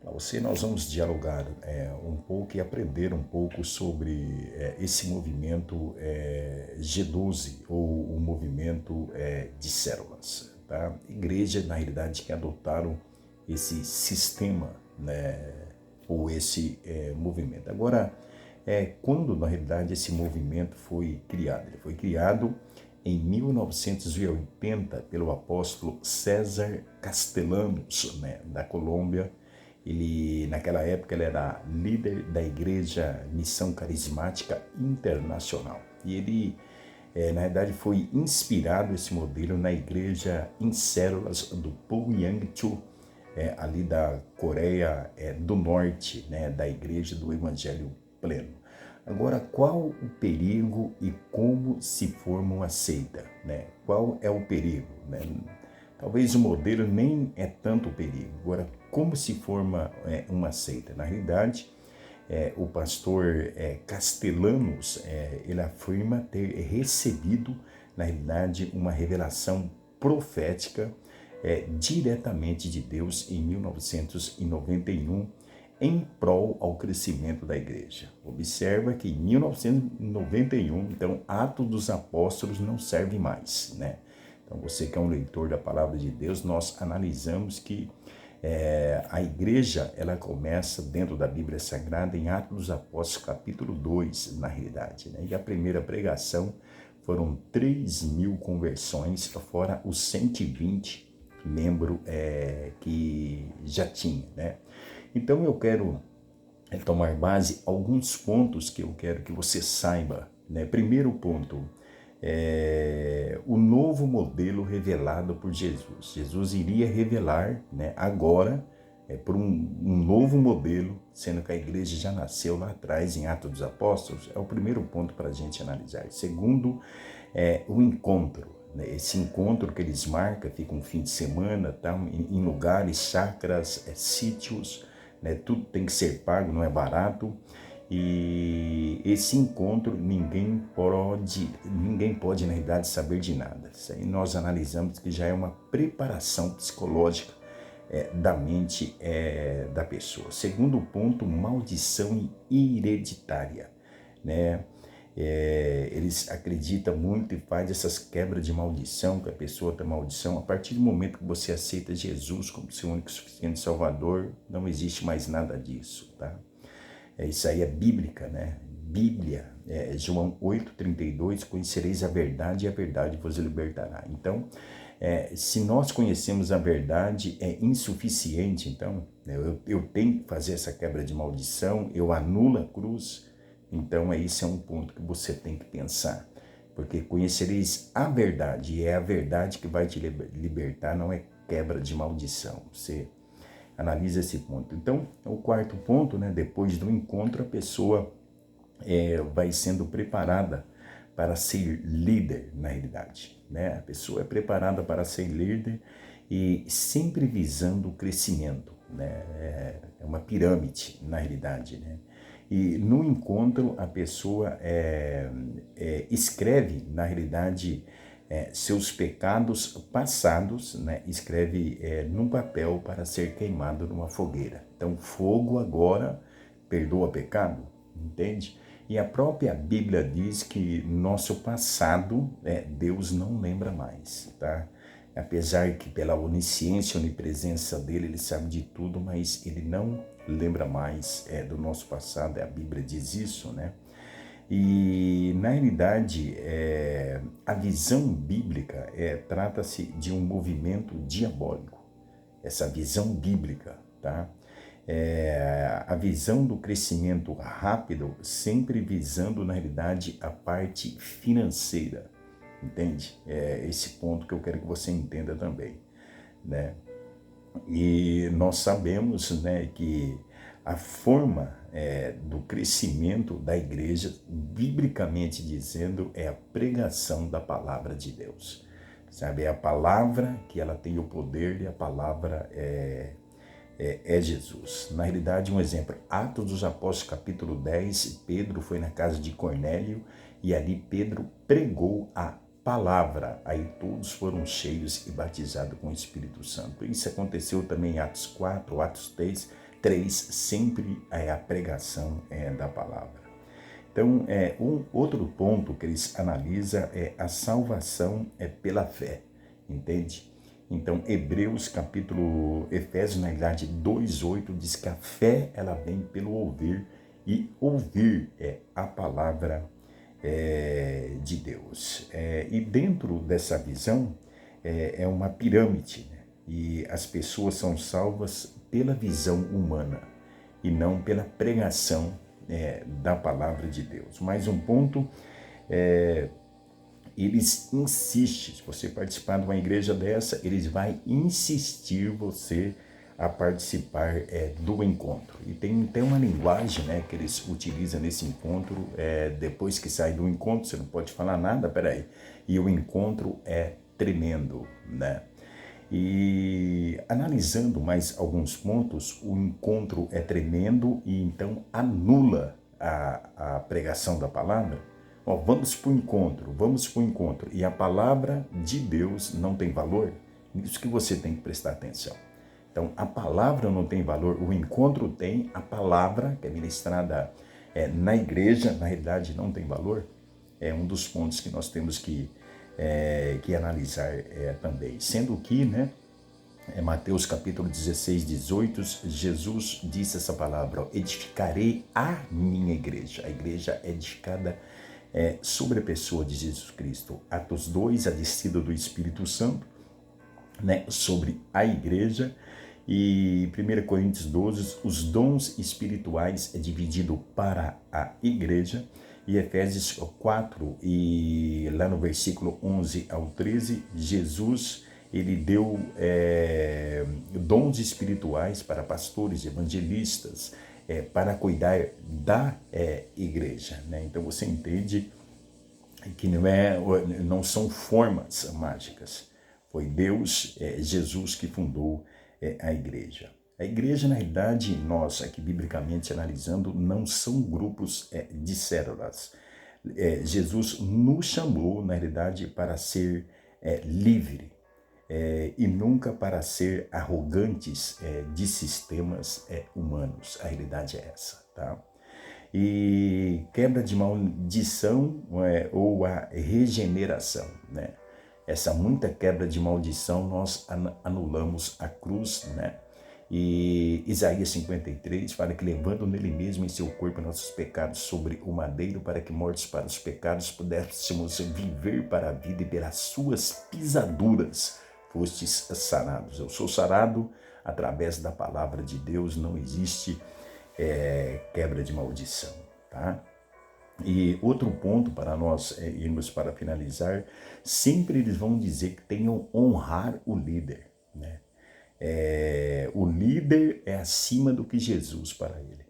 Para você, nós vamos dialogar um pouco e aprender um pouco sobre esse movimento G12 ou o movimento de células. Tá? Igreja, na realidade, que adotaram esse sistema, né, ou esse movimento. Agora, quando, na realidade, esse movimento foi criado? Ele foi criado em 1980 pelo apóstolo César Castellanos, né, da Colômbia. Ele, naquela época, ele era líder da Igreja Missão Carismática Internacional. E ele, na verdade, foi inspirado esse modelo na Igreja em Células do Pyongyang-chu, ali da Coreia do Norte, né, da Igreja do Evangelho Pleno. Agora, qual o perigo e como se forma uma seita? Né? Qual é o perigo? Né? Talvez o modelo nem é tanto o perigo. Agora, como se forma uma seita? Na realidade, o pastor Castellanos, ele afirma ter recebido, na realidade, uma revelação profética diretamente de Deus em 1991, em prol ao crescimento da igreja. Observa que em 1991, então, Atos dos Apóstolos não serve mais, né? Então, você que é um leitor da Palavra de Deus, nós analisamos que a igreja, ela começa dentro da Bíblia Sagrada em Atos dos Apóstolos, capítulo 2, na realidade, né? E a primeira pregação foram 3.000 conversões, fora os 120 membros que já tinha, né? Então eu quero tomar base alguns pontos que eu quero que você saiba, né? Primeiro ponto, o novo modelo revelado por Jesus. Jesus iria revelar, né, agora por um novo modelo, sendo que a igreja já nasceu lá atrás em Atos dos Apóstolos. É o primeiro ponto para a gente analisar. Segundo, o encontro. Esse encontro que eles marcam, fica um fim de semana, tá, em lugares, chácaras, sítios, né, tudo tem que ser pago, não é barato. E esse encontro ninguém pode na realidade saber de nada. Isso aí nós analisamos que já é uma preparação psicológica da mente da pessoa. Segundo ponto, maldição hereditária, né? Eles acreditam muito e fazem essas quebras de maldição, que a pessoa tem maldição. A partir do momento que você aceita Jesus como seu único e suficiente Salvador, não existe mais nada disso, tá? Isso aí é bíblica, né? Bíblia, João 8,32, conhecereis a verdade e a verdade vos libertará. Então, se nós conhecemos a verdade, é insuficiente. Então, eu tenho que fazer essa quebra de maldição, eu anulo a cruz. Então, esse é um ponto que você tem que pensar. Porque conhecereis a verdade, e é a verdade que vai te libertar, não é quebra de maldição. Você analisa esse ponto. Então, o quarto ponto, né, depois do encontro, a pessoa vai sendo preparada para ser líder, na realidade, né? A pessoa é preparada para ser líder e sempre visando o crescimento, né? É uma pirâmide, na realidade, né? E no encontro, a pessoa escreve, na realidade, seus pecados passados, né? Escreve num papel para ser queimado numa fogueira. Então, fogo agora perdoa pecado, entende? E a própria Bíblia diz que nosso passado, Deus não lembra mais, tá? Apesar que pela onisciência, onipresença dele, ele sabe de tudo, mas ele não lembra mais do nosso passado, a Bíblia diz isso, né? E, na realidade, a visão bíblica trata-se de um movimento diabólico, essa visão bíblica, tá? A visão do crescimento rápido, sempre visando, na realidade, a parte financeira, entende? É esse ponto que eu quero que você entenda também, né? E nós sabemos, né, que a forma do crescimento da igreja, biblicamente dizendo, é a pregação da palavra de Deus, sabe? É a palavra que ela tem o poder e a palavra é Jesus. Na realidade, um exemplo, Atos dos Apóstolos, capítulo 10, Pedro foi na casa de Cornélio e ali Pedro pregou a palavra. Aí todos foram cheios e batizados com o Espírito Santo. Isso aconteceu também em Atos 4, Atos 3, 3, sempre é a pregação da palavra. Então, um outro ponto que eles analisam é a salvação pela fé, entende? Então, Efésios, na verdade, 2:8 diz que a fé, ela vem pelo ouvir, e ouvir a palavra de Deus. E dentro dessa visão, é uma pirâmide, né? E as pessoas são salvas pela visão humana e não pela pregação da palavra de Deus. Mais um ponto, eles insistem, se você participar de uma igreja dessa, eles vão insistir você a participar do encontro. E tem uma linguagem, né, que eles utilizam nesse encontro, depois que sai do encontro, você não pode falar nada, peraí, e o encontro é tremendo, né? E analisando mais alguns pontos, o encontro é tremendo e então anula a pregação da palavra. Vamos para o encontro, e a palavra de Deus não tem valor. Isso que você tem que prestar atenção. Então, a palavra não tem valor, o encontro tem, a palavra que é ministrada na igreja, na realidade, não tem valor. É um dos pontos que nós temos que analisar também. Sendo que, né, Mateus capítulo 16, 18, Jesus disse essa palavra: edificarei a minha igreja. A igreja é edificada sobre a pessoa de Jesus Cristo. Atos 2, a descida do Espírito Santo, né, sobre a igreja. E 1 Coríntios 12, os dons espirituais é dividido para a igreja. E Efésios 4, e lá no versículo 11 ao 13, Jesus, ele deu dons espirituais para pastores, evangelistas, para cuidar da igreja, né? Então você entende que não são formas mágicas. Foi Deus, Jesus, que fundou a igreja. A igreja, na realidade, nós aqui biblicamente analisando, não são grupos de células. Jesus nos chamou, na realidade, para ser livre e nunca para ser arrogantes de sistemas humanos. A realidade é essa, tá? E quebra de maldição ou a regeneração, né? Essa muita quebra de maldição, nós anulamos a cruz, né? E Isaías 53 fala que levando nele mesmo em seu corpo nossos pecados sobre o madeiro, para que mortos para os pecados pudéssemos viver para a vida, e pelas suas pisaduras fostes sarados. Eu sou sarado através da palavra de Deus, não existe quebra de maldição, tá? E outro ponto para nós irmos para finalizar, sempre eles vão dizer que tenham honrar o líder, né? O líder é acima do que Jesus para ele.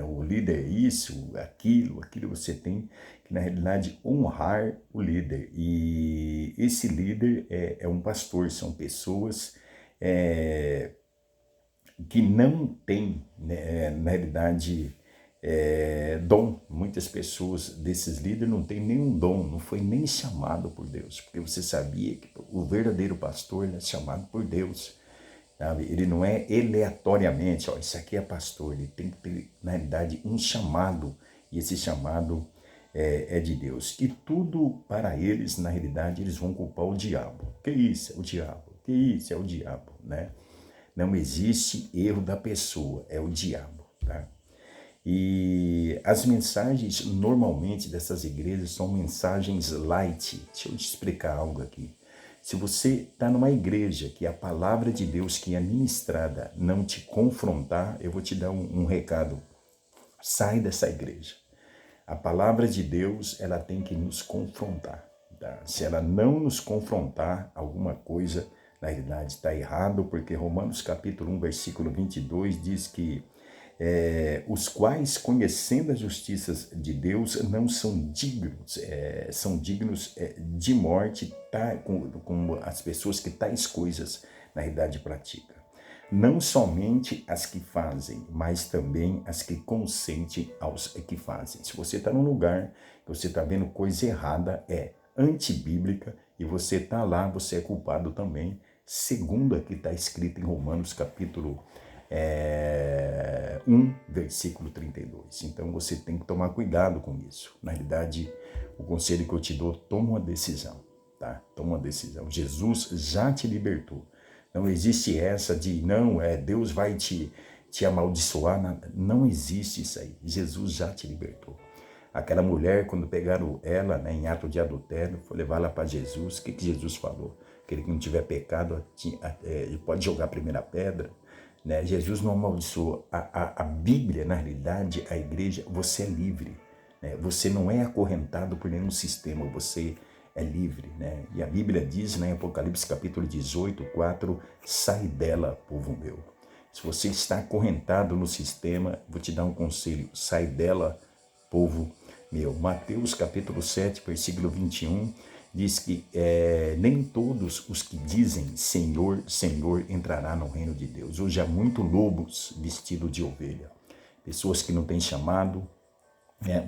O líder é isso, aquilo você tem que, na realidade, honrar o líder. E esse líder é um pastor, são pessoas que não têm, né, na realidade, dom. Muitas pessoas desses líderes não têm nenhum dom, não foi nem chamado por Deus, porque você sabia que o verdadeiro pastor ele é chamado por Deus. Sabe? Ele não é aleatoriamente, isso aqui é pastor, ele tem que ter, na realidade, um chamado, e esse chamado é de Deus. E tudo para eles, na realidade, eles vão culpar o diabo. Que isso? É o diabo. Que isso? É o diabo, né? Não existe erro da pessoa, é o diabo, tá? E as mensagens, normalmente, dessas igrejas são mensagens light. Deixa eu te explicar algo aqui. Se você está numa igreja que a palavra de Deus que é ministrada não te confrontar, eu vou te dar um recado. Sai dessa igreja. A palavra de Deus, ela tem que nos confrontar. Tá? Se ela não nos confrontar, alguma coisa, na realidade, está errado, porque Romanos capítulo 1, versículo 22 diz que os quais, conhecendo as justiças de Deus, não são dignos, são dignos de morte, tá, como as pessoas que tais coisas, na realidade, praticam. Não somente as que fazem, mas também as que consentem aos que fazem. Se você está num lugar que você está vendo coisa errada, antibíblica, e você está lá, você é culpado também, segundo aqui está escrito em Romanos capítulo 1, versículo 32. Então você tem que tomar cuidado com isso. Na realidade, o conselho que eu te dou, toma uma decisão, tá? Toma uma decisão. Jesus já te libertou. Não existe essa de, não, Deus vai te amaldiçoar. Não existe isso aí. Jesus já te libertou. Aquela mulher, quando pegaram ela, né, em ato de adultério, foi levar ela para Jesus. O que Jesus falou? Aquele que não tiver pecado, ele pode jogar a primeira pedra. Né? Jesus não amaldiçoou. A Bíblia, na realidade, a igreja, você é livre. Né? Você não é acorrentado por nenhum sistema, você é livre. Né? E a Bíblia diz, né, em Apocalipse capítulo 18, 4, sai dela, povo meu. Se você está acorrentado no sistema, vou te dar um conselho, sai dela, povo meu. Mateus capítulo 7, versículo 21, diz que nem todos os que dizem Senhor, Senhor entrará no reino de Deus. Hoje há muitos lobos vestidos de ovelha, pessoas que não têm chamado,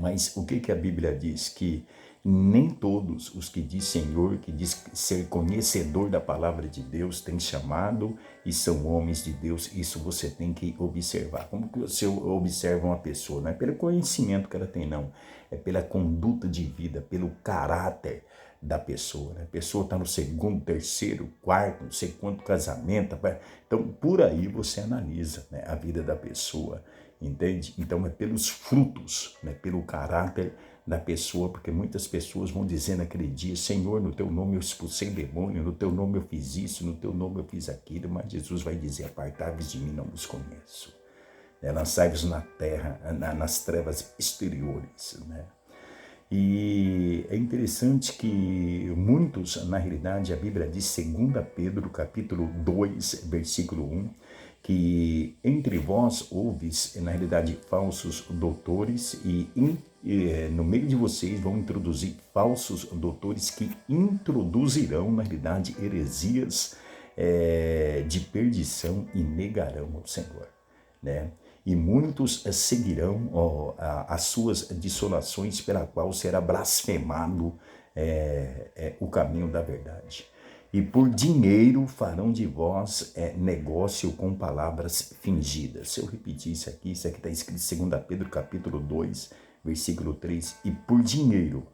mas o que a Bíblia diz? Que nem todos os que diz Senhor, que diz ser conhecedor da palavra de Deus, têm chamado e são homens de Deus. Isso você tem que observar. Como que você observa uma pessoa? Não é pelo conhecimento que ela tem, não. É pela conduta de vida, pelo caráter da pessoa. Né? A pessoa está no segundo, terceiro, quarto, não sei quanto casamento. Então, por aí você analisa, né, a vida da pessoa, entende? Então, é pelos frutos, né, pelo caráter da pessoa, porque muitas pessoas vão dizer naquele dia, Senhor, no teu nome eu expulsei demônio, no teu nome eu fiz isso, no teu nome eu fiz aquilo, mas Jesus vai dizer, apartai-vos de mim, não vos conheço. Lançai-vos na terra, nas trevas exteriores, né? E é interessante que muitos, na realidade, a Bíblia diz, 2 Pedro, capítulo 2, versículo 1, que entre vós houves, na realidade, falsos doutores e no meio de vocês vão introduzir falsos doutores que introduzirão, na realidade, heresias de perdição e negarão ao Senhor, né? E muitos seguirão as suas dissolações, pela qual será blasfemado o caminho da verdade. E por dinheiro farão de vós negócio com palavras fingidas. Se eu repetir isso aqui está escrito em 2 Pedro capítulo 2, versículo 3. E por dinheiro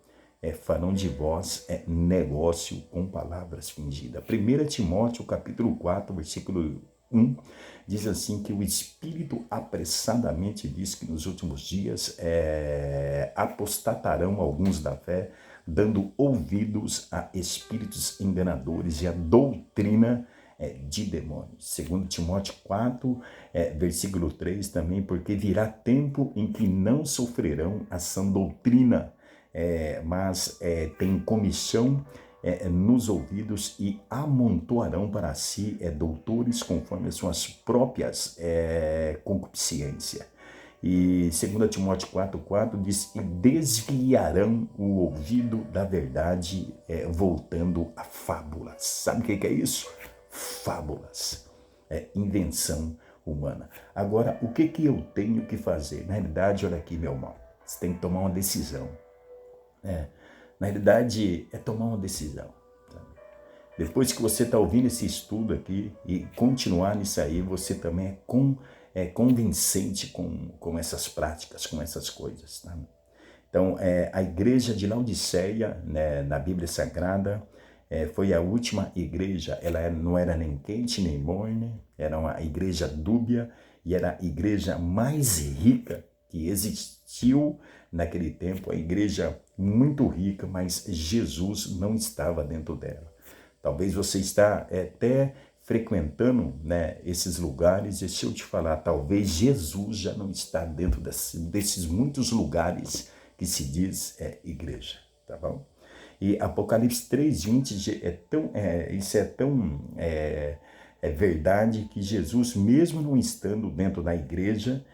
farão de vós negócio com palavras fingidas. 1 Timóteo capítulo 4, versículo 1, diz assim que o Espírito apressadamente diz que nos últimos dias apostatarão alguns da fé, dando ouvidos a espíritos enganadores e a doutrina de demônios. 2 Timóteo 4, versículo 3 também, porque virá tempo em que não sofrerão a sã doutrina, mas tem comissão nos ouvidos e amontoarão para si doutores conforme as suas próprias concupiscências. E 2 Timóteo 4,4 diz, e desviarão o ouvido da verdade, voltando a fábulas. Sabe o que é isso? Fábulas, invenção humana. Agora, o que eu tenho que fazer? Na realidade, olha aqui, meu irmão, você tem que tomar uma decisão. Na realidade, é tomar uma decisão. Sabe? Depois que você está ouvindo esse estudo aqui e continuar nisso aí, você também é convincente com essas práticas, com essas coisas. Tá? Então, a igreja de Laodiceia, né, na Bíblia Sagrada, foi a última igreja. Ela não era nem quente nem morna, era uma igreja dúbia e era a igreja mais rica que existiu naquele tempo, a igreja muito rica, mas Jesus não estava dentro dela. Talvez você está até frequentando, né, esses lugares, e deixa eu te falar, talvez Jesus já não está dentro desses muitos lugares que se diz igreja, tá bom? E Apocalipse 3:20 isso é tão verdade que Jesus, mesmo não estando dentro da igreja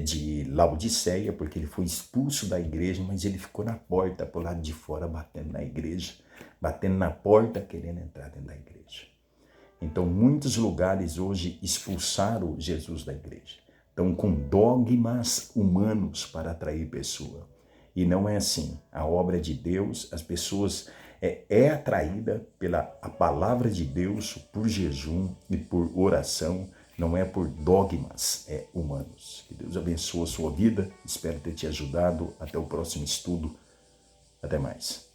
de Laodiceia, porque ele foi expulso da igreja, mas ele ficou na porta, por lado de fora, batendo na igreja, batendo na porta, querendo entrar dentro da igreja. Então, muitos lugares hoje expulsaram Jesus da igreja. Estão com dogmas humanos para atrair pessoa. E não é assim. A obra de Deus, as pessoas atraída pela a palavra de Deus, por jejum e por oração, não é por dogmas humanos. Que Deus abençoe a sua vida, espero ter te ajudado. Até o próximo estudo, até mais.